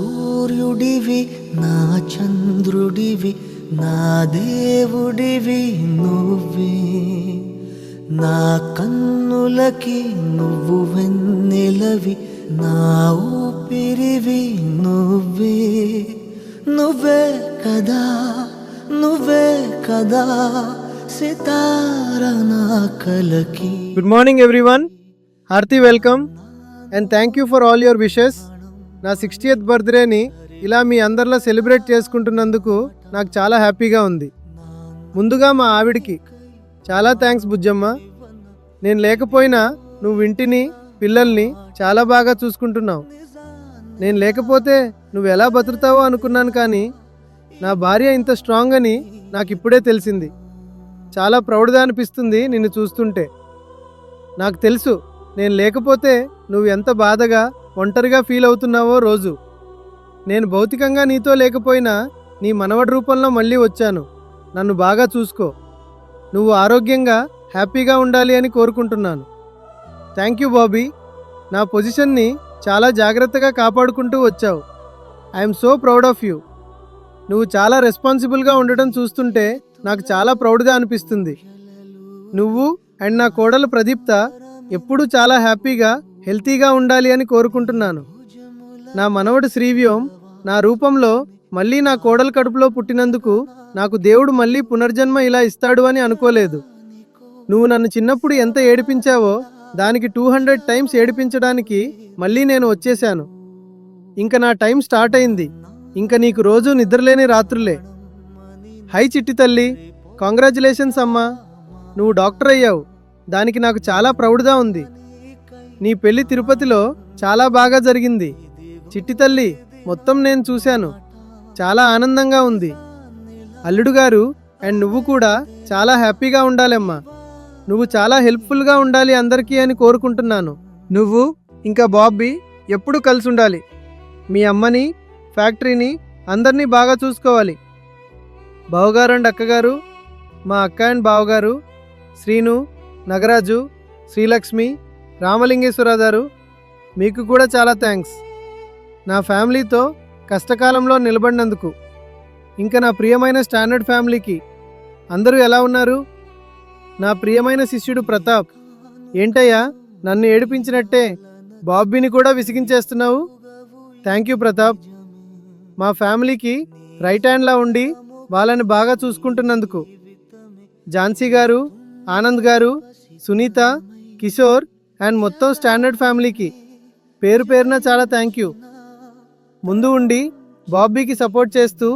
సూర్యుడివి నా చంద్రుడివి నా దేవుడివి నువ్వే నా కన్నులకి నువ్వు వెన్నెలవి నా ఊపిరివి నువ్వే నువ్వే కదా నువ్వే కదా సితార నా కలకి. Good morning everyone, hearty welcome and thank you for all your wishes. నా 60th బర్త్డేని ఇలా మీ అందరిలో సెలబ్రేట్ చేసుకుంటున్నందుకు నాకు చాలా హ్యాపీగా ఉంది. ముందుగా మా ఆవిడికి చాలా థ్యాంక్స్ బుజ్జమ్మ. నేను లేకపోయినా నువ్వు ఇంటిని పిల్లల్ని చాలా బాగా చూసుకుంటున్నావు. నేను లేకపోతే నువ్వు ఎలా బతుకుతావో అనుకున్నాను, కానీ నా భార్య ఇంత స్ట్రాంగ్ అని నాకు ఇప్పుడే తెలిసింది. చాలా ప్రౌడ్గా అనిపిస్తుంది నిన్ను చూస్తుంటే. నాకు తెలుసు నేను లేకపోతే నువ్వు ఎంత బాధగా ఒంటరిగా ఫీల్ అవుతున్నావో రోజు. నేను భౌతికంగా నీతో లేకపోయినా నీ మనవడి రూపంలో మళ్ళీ వచ్చాను. నన్ను బాగా చూసుకో. నువ్వు ఆరోగ్యంగా హ్యాపీగా ఉండాలి అని కోరుకుంటున్నాను. Thank you Bobby. నా పొజిషన్ని చాలా జాగ్రత్తగా కాపాడుకుంటూ వచ్చావు. I'm so proud of you. నువ్వు చాలా రెస్పాన్సిబుల్గా ఉండటం చూస్తుంటే నాకు చాలా ప్రౌడ్గా అనిపిస్తుంది. నువ్వు అండ్ నా కోడలు ప్రదీప్త ఎప్పుడూ చాలా హ్యాపీగా హెల్తీగా ఉండాలి అని కోరుకుంటున్నాను. నా మనవడు శ్రీవ్యోమ్ నా రూపంలో మళ్ళీ నా కోడలు కడుపులో పుట్టినందుకు నాకు దేవుడు మళ్ళీ పునర్జన్మ ఇలా ఇస్తాడు అని అనుకోలేదు. నువ్వు నన్ను చిన్నప్పుడు ఎంత ఏడిపించావో దానికి 200 టైమ్స్ ఏడిపించడానికి మళ్ళీ నేను వచ్చేశాను. ఇంక నా టైం స్టార్ట్ అయింది. ఇంక నీకు రోజు నిద్రలేని రాత్రులే. హై చిట్టి తల్లి, కాంగ్రాచులేషన్స్ అమ్మా. నువ్వు డాక్టర్ అయ్యావు. దానికి నాకు చాలా ప్రౌడ్గా ఉంది. నీ పెళ్లి తిరుపతిలో చాలా బాగా జరిగింది. చిట్టి తల్లి, మొత్తం నేను చూశాను. చాలా ఆనందంగా ఉంది. అల్లుడు గారు అండ్ నువ్వు కూడా చాలా హ్యాపీగా ఉండాలమ్మా. నువ్వు చాలా హెల్ప్ఫుల్గా ఉండాలి అందరికీ అని కోరుకుంటున్నాను. నువ్వు ఇంకా బాబ్బీ ఎప్పుడూ కలిసి ఉండాలి. మీ అమ్మని, ఫ్యాక్టరీని అందరినీ బాగా చూసుకోవాలి. బావగారు అండ్ అక్కగారు, మా అక్క అండ్ బావగారు, శ్రీను, నగరాజు, శ్రీలక్ష్మి, రామలింగేశ్వర గారు, మీకు కూడా చాలా థ్యాంక్స్. నా ఫ్యామిలీతో కష్టకాలంలో నిలబడినందుకు. ఇంకా నా ప్రియమైన స్టాండర్డ్ ఫ్యామిలీకి అందరూ ఎలా ఉన్నారు? నా ప్రియమైన శిష్యుడు ప్రతాప్, ఏంటయ్యా నన్ను ఏడిపించినట్టే బాబ్బీని కూడా విసిగించేస్తున్నావు? Thank you Pratap. మా ఫ్యామిలీకి రైట్ హ్యాండ్లా ఉండి వాళ్ళని బాగా చూసుకుంటున్నందుకు. ఝాన్సీ గారు, ఆనంద్ గారు, సునీత, కిషోర్ అండ్ మొత్తం స్టాండర్డ్ ఫ్యామిలీకి పేరు పేరున చాలా థ్యాంక్ యూ. ముందు ఉండి బాబ్బీకి సపోర్ట్ చేస్తూ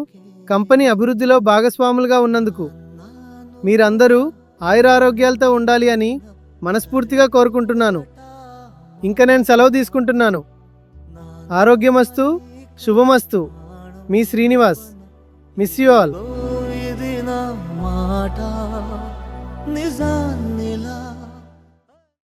కంపెనీ అభివృద్ధిలో భాగస్వాములుగా ఉన్నందుకు. మీరందరూ ఆయురారోగ్యాలతో ఉండాలి అని మనస్ఫూర్తిగా కోరుకుంటున్నాను. ఇంకా నేను సెలవు తీసుకుంటున్నాను. ఆరోగ్యమస్తు, శుభమస్తు. మీ శ్రీనివాస్. Miss you all. మాట నిజాన్నిలా